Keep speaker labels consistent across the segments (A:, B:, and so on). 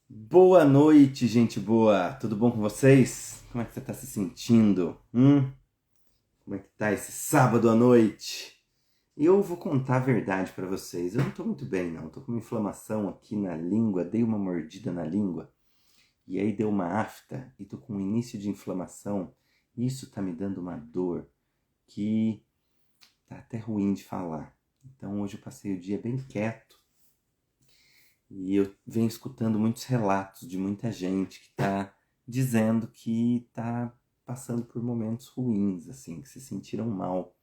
A: Boa noite, gente boa! Tudo bom com vocês? Como é que você está se sentindo? Como é que tá esse sábado à noite? Eu vou contar a verdade para vocês. Eu não tô muito bem, não. Tô com uma inflamação aqui na língua, dei uma mordida na língua e aí deu uma afta e tô com um início de inflamação. Isso tá me dando uma dor que tá até ruim de falar. Então hoje eu passei o dia bem quieto. E eu venho escutando muitos relatos de muita gente que está dizendo que está passando por momentos ruins, assim, que se sentiram mal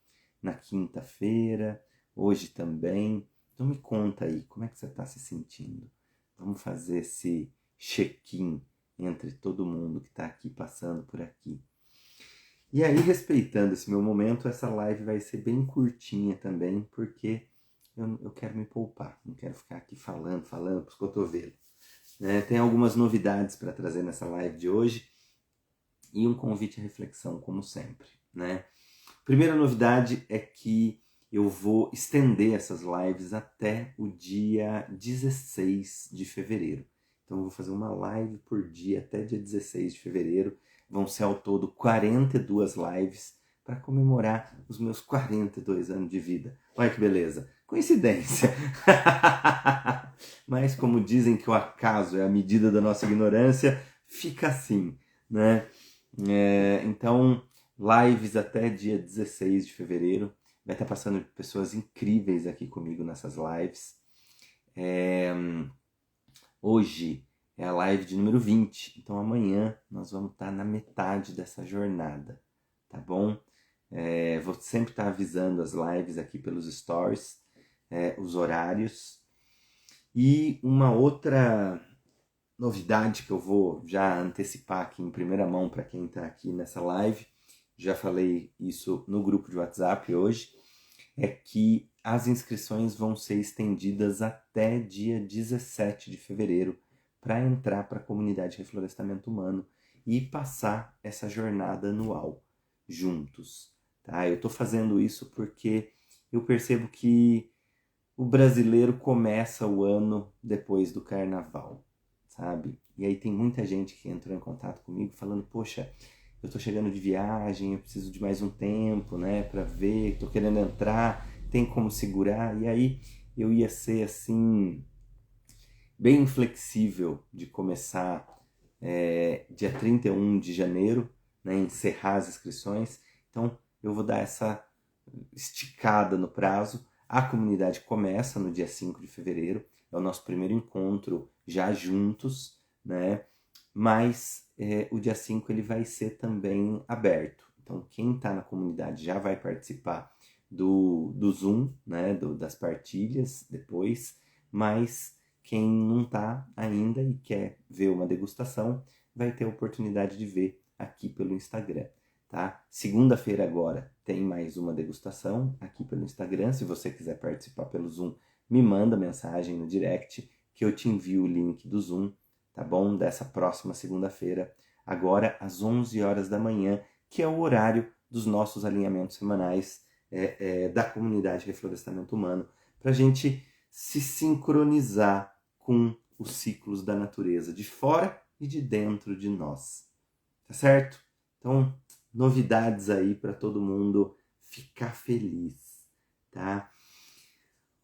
A: na quinta-feira, hoje também. Então me conta aí, como é que você está se sentindo? Vamos fazer esse check-in entre todo mundo que está aqui passando por aqui. E aí, respeitando esse meu momento, essa live vai ser bem curtinha também, porque eu quero me poupar, não quero ficar aqui falando para os cotovelos. Tem algumas novidades para trazer nessa live de hoje e um convite à reflexão, como sempre. Né? Primeira novidade é que eu vou estender essas lives até o dia 16 de fevereiro. Então eu vou fazer uma live por dia até dia 16 de fevereiro. Vão ser ao todo 42 lives para comemorar os meus 42 anos de vida. Olha que beleza. Coincidência. Mas como dizem que o acaso é a medida da nossa ignorância, fica assim, né? Então, lives até dia 16 de fevereiro. Vai estar passando pessoas incríveis aqui comigo nessas lives. Hoje é a live de número 20, então amanhã nós vamos estar na metade dessa jornada, tá bom? Vou sempre estar avisando as lives aqui pelos stories, os horários. E uma outra novidade que eu vou já antecipar aqui em primeira mão para quem está aqui nessa live, já falei isso no grupo de WhatsApp hoje, é que as inscrições vão ser estendidas até dia 17 de fevereiro para entrar para a comunidade Reflorestamento Humano e passar essa jornada anual juntos. Tá? Eu estou fazendo isso porque eu percebo que o brasileiro começa o ano depois do carnaval, sabe? E aí tem muita gente que entrou em contato comigo falando, poxa, eu tô chegando de viagem, eu preciso de mais um tempo, né, para ver, tô querendo entrar, tem como segurar? E aí eu ia ser assim, bem inflexível de começar dia 31 de janeiro, né, encerrar as inscrições. Então eu vou dar essa esticada no prazo. A comunidade começa no dia 5 de fevereiro, é o nosso primeiro encontro já juntos, né? Mas o dia 5 ele vai ser também aberto. Então quem está na comunidade já vai participar do Zoom, né? Das partilhas depois, mas quem não está ainda e quer ver uma degustação vai ter a oportunidade de ver aqui pelo Instagram. Tá? Segunda-feira agora tem mais uma degustação aqui pelo Instagram. Se você quiser participar pelo Zoom, me manda mensagem no direct que eu te envio o link do Zoom, tá bom? Dessa próxima segunda-feira, agora às 11 horas da manhã, que é o horário dos nossos alinhamentos semanais da comunidade Reflorestamento Humano, para a gente se sincronizar com os ciclos da natureza, de fora e de dentro de nós. Tá certo? Então, novidades aí para todo mundo ficar feliz, tá?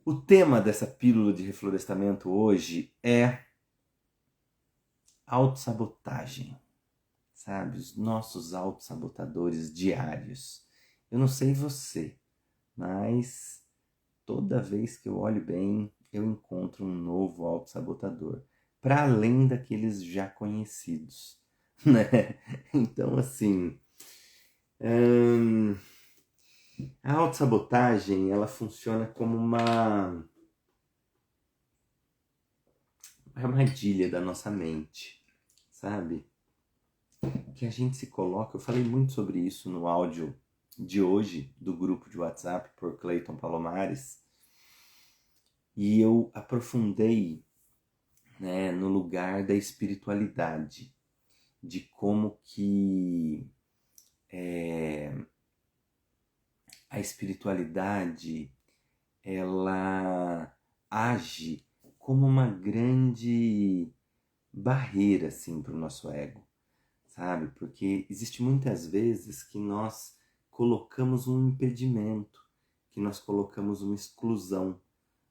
A: O tema dessa pílula de reflorestamento hoje é autossabotagem, sabe? Os nossos autossabotadores diários. Eu não sei você, mas toda vez que eu olho bem, eu encontro um novo autossabotador, para além daqueles já conhecidos, né? Então, assim, a autossabotagem, ela funciona como uma armadilha da nossa mente, sabe? Que a gente se coloca, eu falei muito sobre isso no áudio de hoje, do grupo de WhatsApp por Clayton Palomares, e eu aprofundei, né, no lugar da espiritualidade, de como que a espiritualidade ela age como uma grande barreira assim para o nosso ego, sabe? Porque existe muitas vezes que nós colocamos um impedimento, que nós colocamos uma exclusão,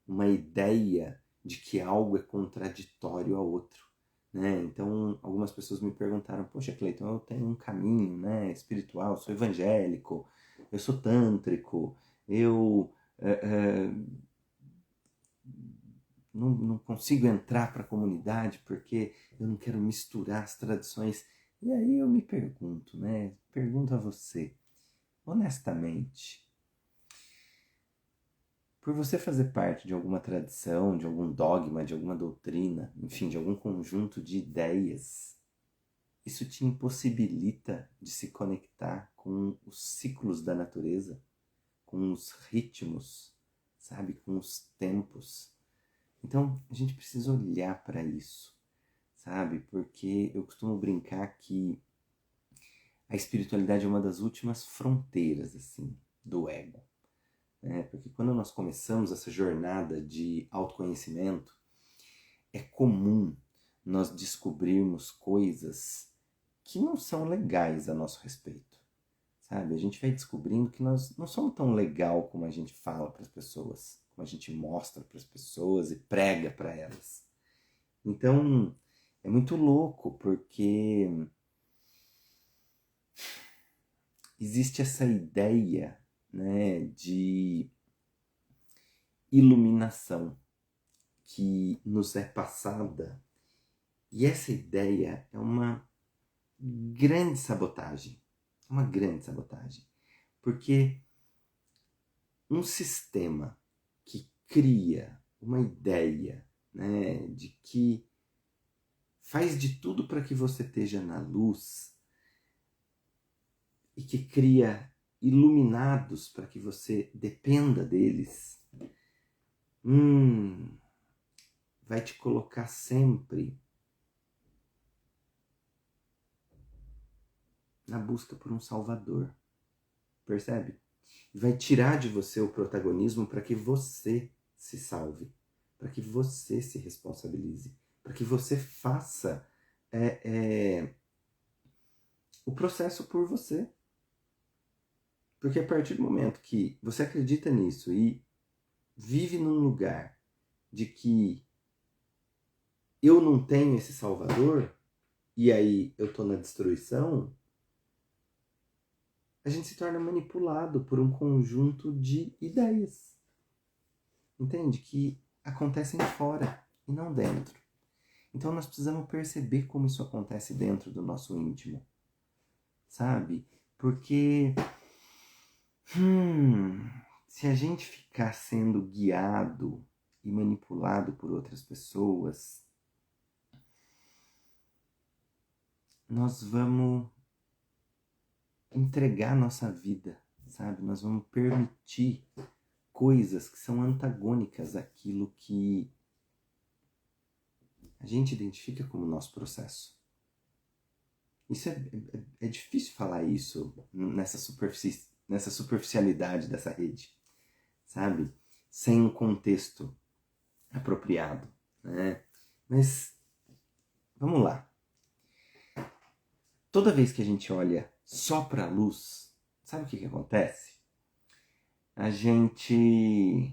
A: uma ideia de que algo é contraditório ao outro, né? Então, algumas pessoas me perguntaram: poxa, Cleiton, eu tenho um caminho, né, espiritual, sou evangélico, eu sou tântrico, eu não consigo entrar para a comunidade porque eu não quero misturar as tradições. E aí eu me pergunto, né? Pergunto a você, honestamente, por você fazer parte de alguma tradição, de algum dogma, de alguma doutrina, enfim, de algum conjunto de ideias, isso te impossibilita de se conectar com os ciclos da natureza, com os ritmos, sabe, com os tempos. Então, a gente precisa olhar para isso, sabe? Porque eu costumo brincar que a espiritualidade é uma das últimas fronteiras, assim, do ego, né? Porque quando nós começamos essa jornada de autoconhecimento, é comum nós descobrirmos coisas que não são legais a nosso respeito, sabe? A gente vai descobrindo que nós não somos tão legal como a gente fala para as pessoas, como a gente mostra para as pessoas e prega para elas. Então, é muito louco porque existe essa ideia, né, de iluminação que nos é passada, e essa ideia é uma grande sabotagem, porque um sistema que cria uma ideia, né, de que faz de tudo para que você esteja na luz e que cria iluminados para que você dependa deles, vai te colocar sempre na busca por um salvador, percebe? Vai tirar de você o protagonismo para que você se salve, para que você se responsabilize, para que você faça o processo por você. Porque a partir do momento que você acredita nisso e vive num lugar de que eu não tenho esse salvador, e aí eu estou na destruição, a gente se torna manipulado por um conjunto de ideias, entende? Que acontecem fora e não dentro. Então nós precisamos perceber como isso acontece dentro do nosso íntimo, sabe? Porque se a gente ficar sendo guiado e manipulado por outras pessoas, nós vamos entregar nossa vida, sabe? Nós vamos permitir coisas que são antagônicas àquilo que a gente identifica como nosso processo. Isso é difícil falar isso nessa superficialidade dessa rede, sabe? Sem um contexto apropriado, né? Mas vamos lá. Toda vez que a gente olha só para a luz, sabe o que acontece? A gente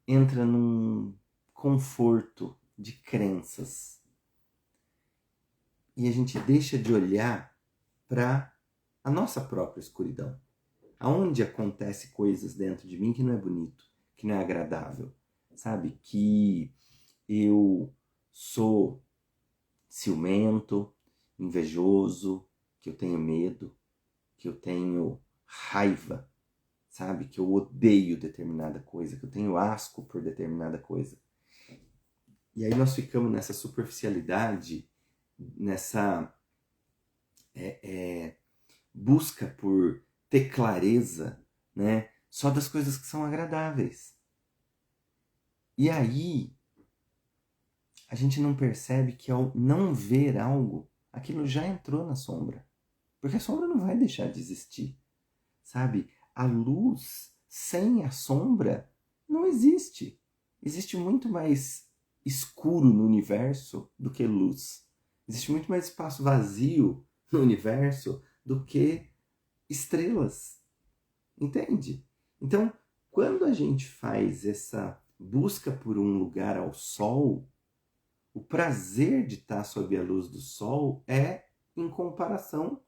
A: entra num conforto de crenças e a gente deixa de olhar para a nossa própria escuridão. Aonde acontece coisas dentro de mim que não é bonito, que não é agradável, sabe? Que eu sou ciumento, invejoso, que eu tenho medo, que eu tenho raiva, sabe? Que eu odeio determinada coisa, que eu tenho asco por determinada coisa. E aí nós ficamos nessa superficialidade, nessa busca por ter clareza, né? Só das coisas que são agradáveis. E aí a gente não percebe que ao não ver algo, aquilo já entrou na sombra. Porque a sombra não vai deixar de existir, sabe? A luz sem a sombra não existe. Existe muito mais escuro no universo do que luz. Existe muito mais espaço vazio no universo do que estrelas. Entende? Então, quando a gente faz essa busca por um lugar ao sol, o prazer de estar sob a luz do sol é em comparação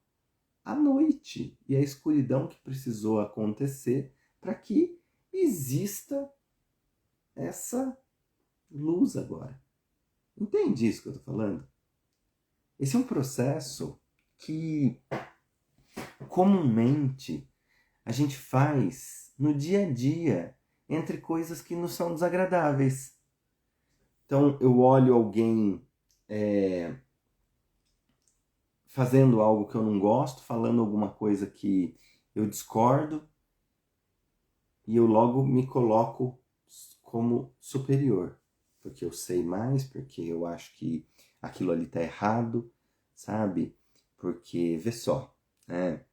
A: à noite e à escuridão que precisou acontecer para que exista essa luz agora. Entende isso que eu estou falando? Esse é um processo que comumente a gente faz no dia a dia entre coisas que nos são desagradáveis. Então eu olho alguém fazendo algo que eu não gosto, falando alguma coisa que eu discordo, e eu logo me coloco como superior, porque eu sei mais, porque eu acho que aquilo ali tá errado, sabe? Porque, vê só, né?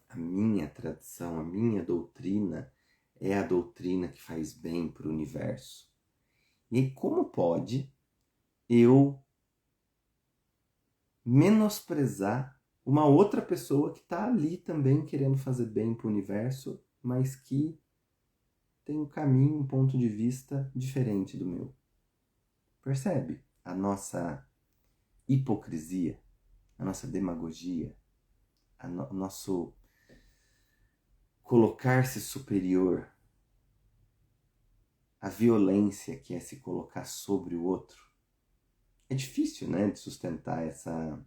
A: A minha tradição, a minha doutrina é a doutrina que faz bem para o universo. E como pode eu menosprezar uma outra pessoa que está ali também querendo fazer bem para o universo, mas que tem um caminho, um ponto de vista diferente do meu? Percebe a nossa hipocrisia, a nossa demagogia, o nosso colocar-se superior, a violência que é se colocar sobre o outro? É difícil, né, de sustentar essa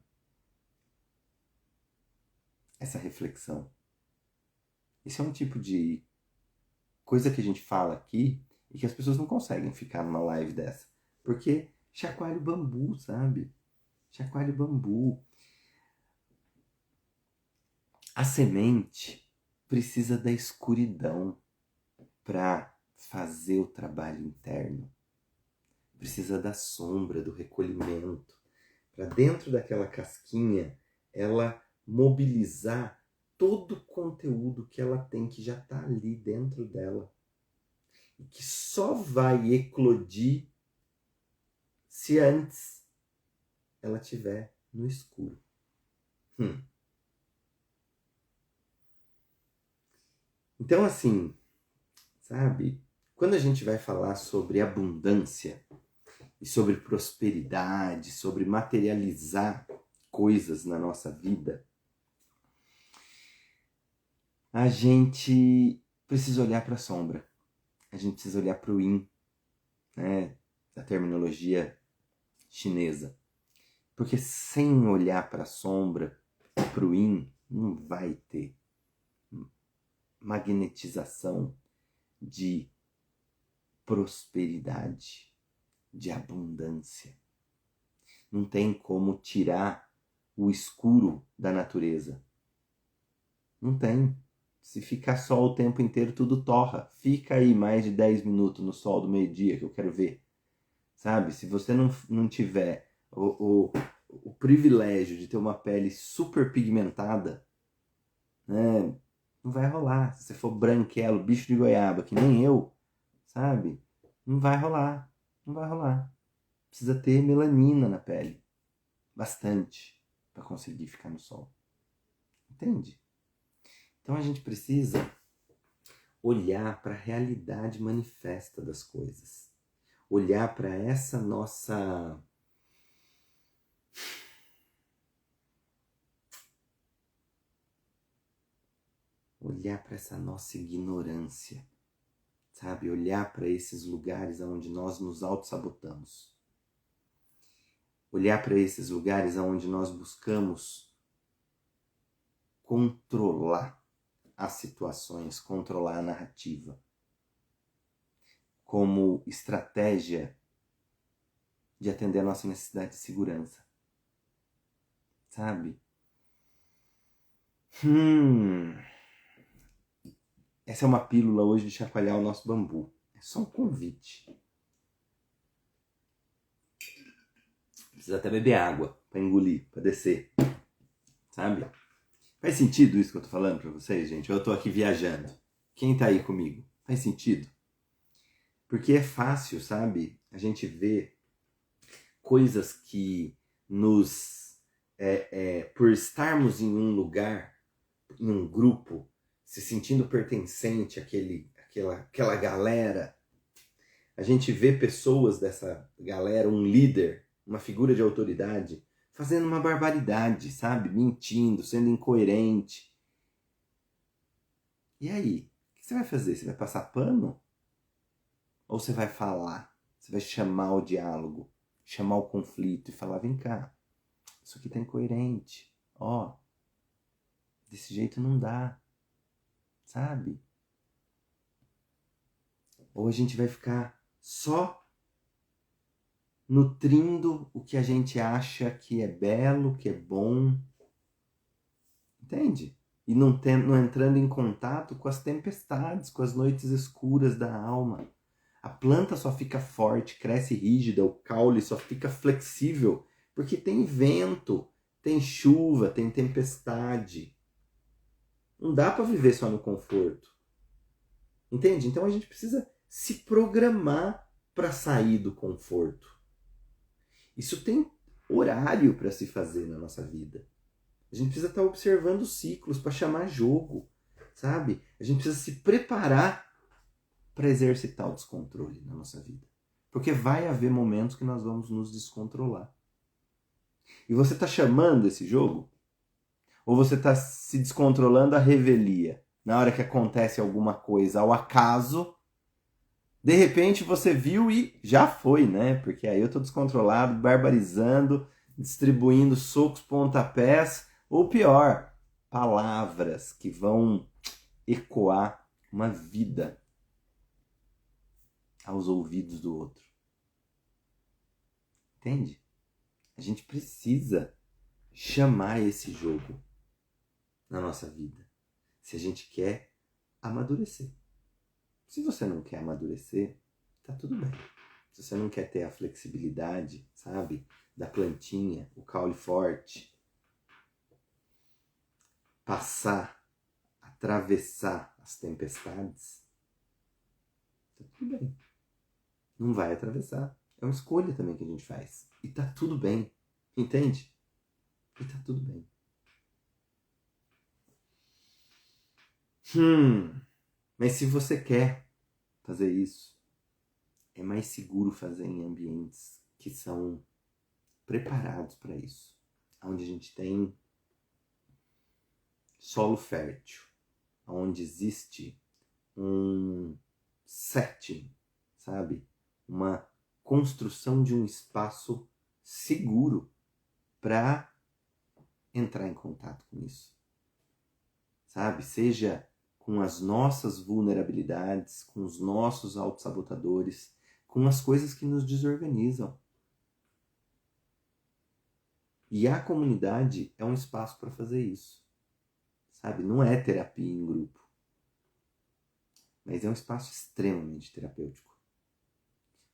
A: reflexão. Esse é um tipo de coisa que a gente fala aqui e que as pessoas não conseguem ficar numa live dessa. Porque chacoalha o bambu, sabe? Chacoalha o bambu. A semente precisa da escuridão para fazer o trabalho interno. Precisa da sombra, do recolhimento. Para dentro daquela casquinha, ela mobilizar todo o conteúdo que ela tem, que já está ali dentro dela. E que só vai eclodir se antes ela estiver no escuro. Então, assim, sabe? Quando a gente vai falar sobre abundância e sobre prosperidade, sobre materializar coisas na nossa vida, a gente precisa olhar para a sombra. A gente precisa olhar para o yin, né? Da terminologia chinesa. Porque sem olhar para a sombra, para o yin, não vai ter magnetização de prosperidade, de abundância. Não tem como tirar o escuro da natureza. Não tem. Se ficar sol o tempo inteiro, tudo torra. Fica aí mais de 10 minutos no sol do meio-dia que eu quero ver. Sabe? Se você não tiver o privilégio de ter uma pele super pigmentada, né, não vai rolar. Se você for branquelo, bicho de goiaba, que nem eu, sabe? Não vai rolar. Não vai rolar. Precisa ter melanina na pele. Bastante. Para conseguir ficar no sol. Entende? Então a gente precisa olhar para a realidade manifesta das coisas. Olhar para essa nossa ignorância, sabe? Olhar para esses lugares onde nós nos auto-sabotamos. Olhar para esses lugares onde nós buscamos controlar as situações, controlar a narrativa, como estratégia de atender a nossa necessidade de segurança. Sabe? Essa é uma pílula hoje de chacoalhar o nosso bambu. É só um convite. Precisa até beber água para engolir, para descer. Sabe? Faz sentido isso que eu tô falando para vocês, gente? Eu tô aqui viajando. Quem tá aí comigo? Faz sentido? Porque é fácil, sabe? A gente vê coisas que nos, por estarmos em um lugar, em um grupo, se sentindo pertencente àquela galera, a gente vê pessoas dessa galera, um líder, uma figura de autoridade, fazendo uma barbaridade, sabe? Mentindo, sendo incoerente. E aí? O que você vai fazer? Você vai passar pano? Ou você vai falar? Você vai chamar o diálogo, chamar o conflito e falar, vem cá, isso aqui tá incoerente. Ó, desse jeito não dá, sabe? Ou a gente vai ficar só nutrindo o que a gente acha que é belo, que é bom, entende? E não entrando em contato com as tempestades, com as noites escuras da alma. A planta só fica forte, cresce rígida, o caule só fica flexível, porque tem vento, tem chuva, tem tempestade. Não dá para viver só no conforto. Entende? Então a gente precisa se programar para sair do conforto. Isso tem horário para se fazer na nossa vida. A gente precisa estar observando os ciclos para chamar jogo, sabe? A gente precisa se preparar para exercitar o descontrole na nossa vida. Porque vai haver momentos que nós vamos nos descontrolar. E você está chamando esse jogo? Ou você está se descontrolando à revelia? Na hora que acontece alguma coisa ao acaso, de repente você viu e já foi, né? Porque aí eu estou descontrolado, barbarizando, distribuindo socos, pontapés, ou pior, palavras que vão ecoar uma vida aos ouvidos do outro. Entende? A gente precisa chamar esse jogo na nossa vida, se a gente quer amadurecer. Se você não quer amadurecer, tá tudo bem. Se você não quer ter a flexibilidade, sabe, da plantinha, o caule forte, passar, atravessar as tempestades, tá tudo bem. Não vai atravessar. É uma escolha também que a gente faz. E tá tudo bem. Entende? E tá tudo bem. Mas se você quer fazer isso, é mais seguro fazer em ambientes que são preparados para isso. Onde a gente tem solo fértil. Onde existe um setting, sabe? Uma construção de um espaço seguro para entrar em contato com isso. Sabe? Seja com as nossas vulnerabilidades, com os nossos autossabotadores, com as coisas que nos desorganizam. E a comunidade é um espaço para fazer isso. Sabe? Não é terapia em grupo. Mas é um espaço extremamente terapêutico.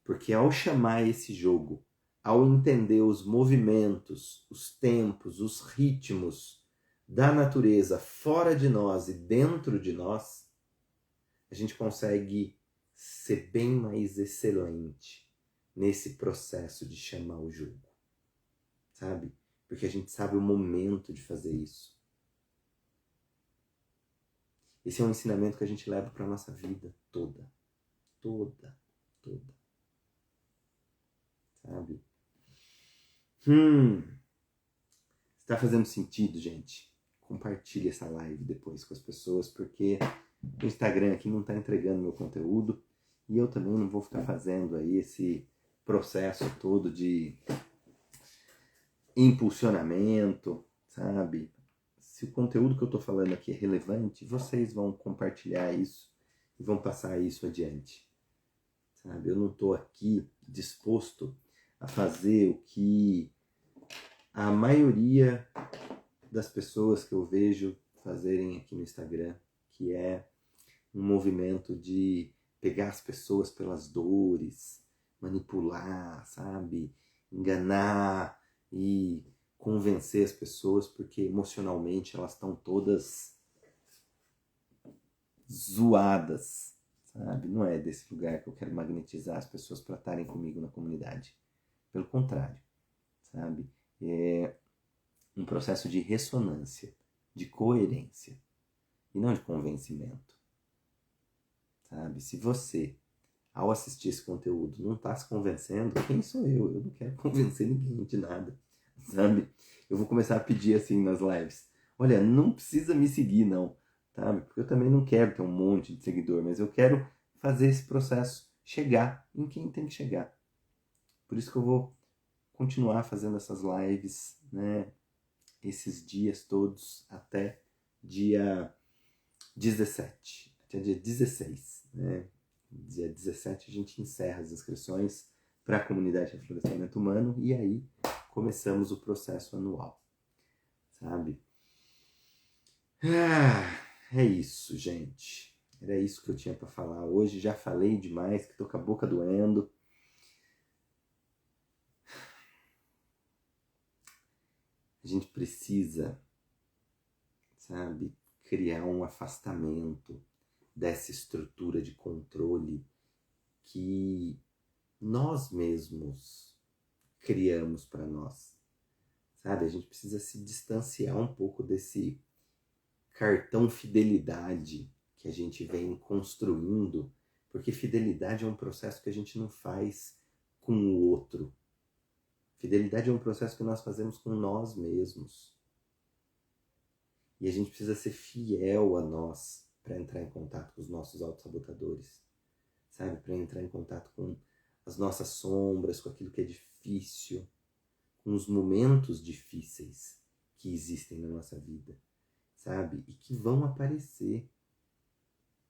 A: Porque ao chamar esse jogo, ao entender os movimentos, os tempos, os ritmos da natureza fora de nós e dentro de nós, a gente consegue ser bem mais excelente nesse processo de chamar o jogo, sabe? Porque a gente sabe o momento de fazer isso. Esse é um ensinamento que a gente leva para a nossa vida toda. Toda. Sabe? Está fazendo sentido, gente? Compartilhe essa live depois com as pessoas, porque o Instagram aqui não está entregando meu conteúdo e eu também não vou ficar fazendo aí esse processo todo de impulsionamento, sabe? Se o conteúdo que eu estou falando aqui é relevante, vocês vão compartilhar isso e vão passar isso adiante, sabe? Eu não estou aqui disposto a fazer o que a maioria das pessoas que eu vejo fazerem aqui no Instagram, que é um movimento de pegar as pessoas pelas dores, manipular, sabe? Enganar e convencer as pessoas porque emocionalmente elas estão todas zoadas, sabe? Não é desse lugar que eu quero magnetizar as pessoas para estarem comigo na comunidade. Pelo contrário, sabe? É um processo de ressonância, de coerência e não de convencimento, sabe? Se você, ao assistir esse conteúdo, não está se convencendo, quem sou eu? Eu não quero convencer ninguém de nada, sabe? Eu vou começar a pedir assim nas lives, olha, não precisa me seguir não, sabe? Porque eu também não quero ter um monte de seguidor, mas eu quero fazer esse processo chegar em quem tem que chegar. Por isso que eu vou continuar fazendo essas lives, né? Esses dias todos até dia 17, até dia 16, né? Dia 17 a gente encerra as inscrições para a comunidade de reflorestamento humano e aí começamos o processo anual, sabe? É isso, gente. Era isso que eu tinha para falar hoje. Já falei demais, que tô com a boca doendo. A gente precisa, sabe, criar um afastamento dessa estrutura de controle que nós mesmos criamos para nós, sabe? A gente precisa se distanciar um pouco desse cartão fidelidade que a gente vem construindo, porque fidelidade é um processo que a gente não faz com o outro. Fidelidade é um processo que nós fazemos com nós mesmos. E a gente precisa ser fiel a nós para entrar em contato com os nossos autossabotadores, sabe? Para entrar em contato com as nossas sombras, com aquilo que é difícil, com os momentos difíceis que existem na nossa vida, sabe? E que vão aparecer,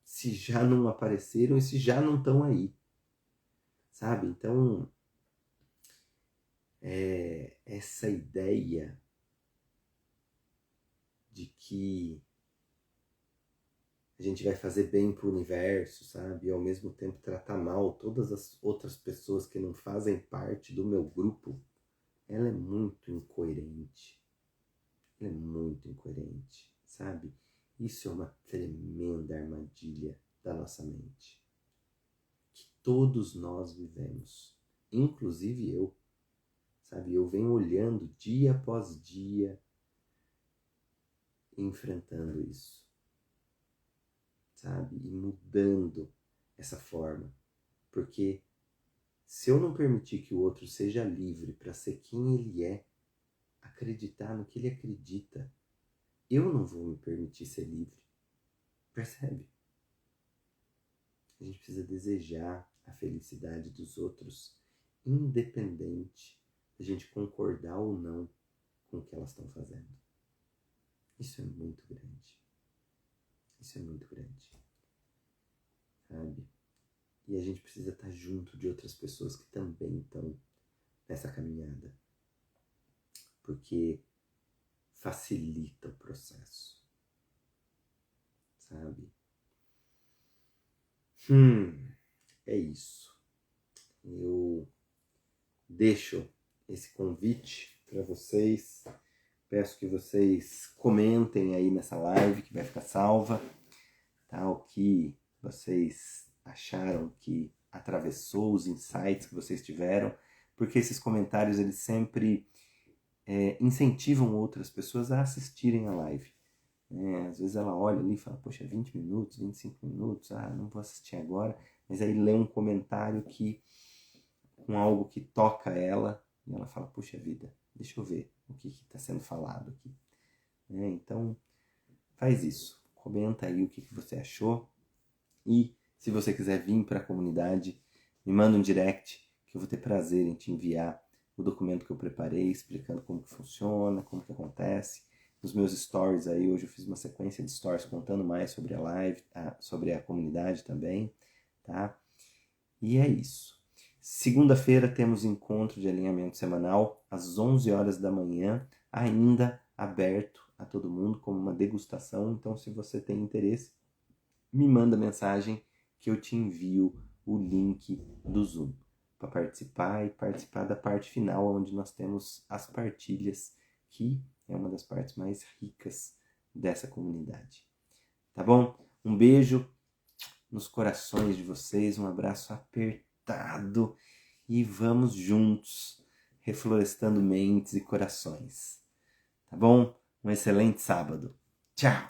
A: se já não apareceram e se já não estão aí, sabe? Então, essa ideia de que a gente vai fazer bem pro universo, sabe? E ao mesmo tempo tratar mal todas as outras pessoas que não fazem parte do meu grupo, ela é muito incoerente. Ela é muito incoerente, sabe? Isso é uma tremenda armadilha da nossa mente, que todos nós vivemos, inclusive eu, sabe? Eu venho olhando dia após dia, enfrentando isso, sabe? E mudando essa forma, porque se eu não permitir que o outro seja livre para ser quem ele é, acreditar no que ele acredita, eu não vou me permitir ser livre. Percebe? A gente precisa desejar a felicidade dos outros, independente de a gente concordar ou não com o que elas estão fazendo. Isso é muito grande. Isso é muito grande. Sabe? E a gente precisa estar junto de outras pessoas que também estão nessa caminhada. Porque facilita o processo. Sabe? É isso. Eu deixo esse convite para vocês. Peço que vocês comentem aí nessa live que vai ficar salva, tá? O que vocês acharam que atravessou, os insights que vocês tiveram, porque esses comentários eles sempre incentivam outras pessoas a assistirem a live. Às vezes ela olha ali e fala, poxa, 20 minutos, 25 minutos, não vou assistir agora, mas aí lê um comentário com algo que toca ela, e ela fala, puxa vida, deixa eu ver o que está sendo falado aqui. Então, faz isso, comenta aí o que você achou, e se você quiser vir para a comunidade, me manda um direct, que eu vou ter prazer em te enviar o documento que eu preparei, explicando como que funciona, como que acontece. Nos meus stories aí, hoje eu fiz uma sequência de stories contando mais sobre a live, sobre a comunidade também, tá? E é isso. Segunda-feira temos encontro de alinhamento semanal, às 11 horas da manhã, ainda aberto a todo mundo, como uma degustação. Então, se você tem interesse, me manda mensagem que eu te envio o link do Zoom para participar e participar da parte final, onde nós temos as partilhas, que é uma das partes mais ricas dessa comunidade. Tá bom? Um beijo nos corações de vocês, um abraço apertado e vamos juntos reflorestando mentes e corações. Tá bom? Um excelente sábado. Tchau!